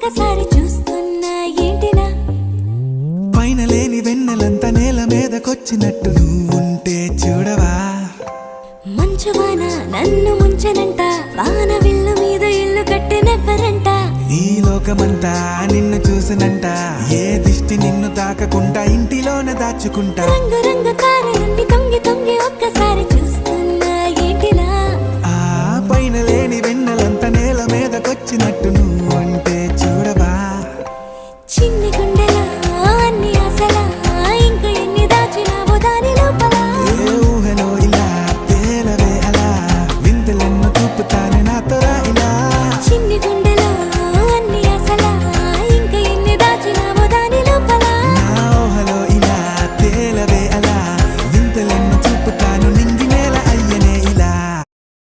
ఒక్కసారి చూస్తున్నా ఏంటినా పైన లేని వెన్నెలంతా నేల మీదకొచ్చినట్టు నువ్వుంటే చూడవా మంచువాన నన్ను ముంచనంట వాన విల్లు మీద ఇల్లు కట్టినెవ్వరంట ఈ లోకమంతా నిన్ను చూసినంట ఏ దిష్టి నిన్ను తాకకుండా ఇంటిలోనే దాచుకుంటా రంగు రంగు తారలన్నీ తొంగి తొంగి ఒక్కసారి చూస్తున్నా